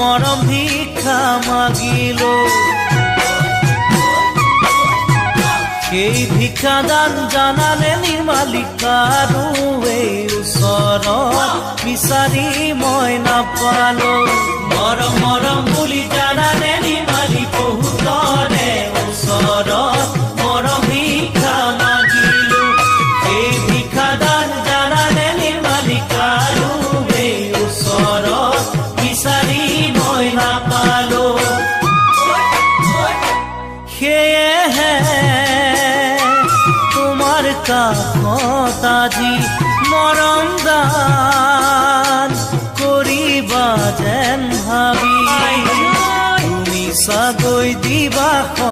মৰম ভিক্ষা মাগিলো সেই ভিক্ষাদান জানানে নিৰ্মালিকা আৰু এই ওচৰত বিচাৰি মই নাপালো মৰম মৰম বুলি জানানে নিৰ্মালি বহুতৰে ওচৰত মৰম ভিক্ষা মাগিলো সেই ভিক্ষাদান জানানে নিৰ্মালিকা আৰু এই ওচৰত বিচাৰি মই নাপালো সেয়েহে তোমাৰ কাষত আজি মৰম দান কৰিবা যেন ভাবি তুমি চাগৈ দিবা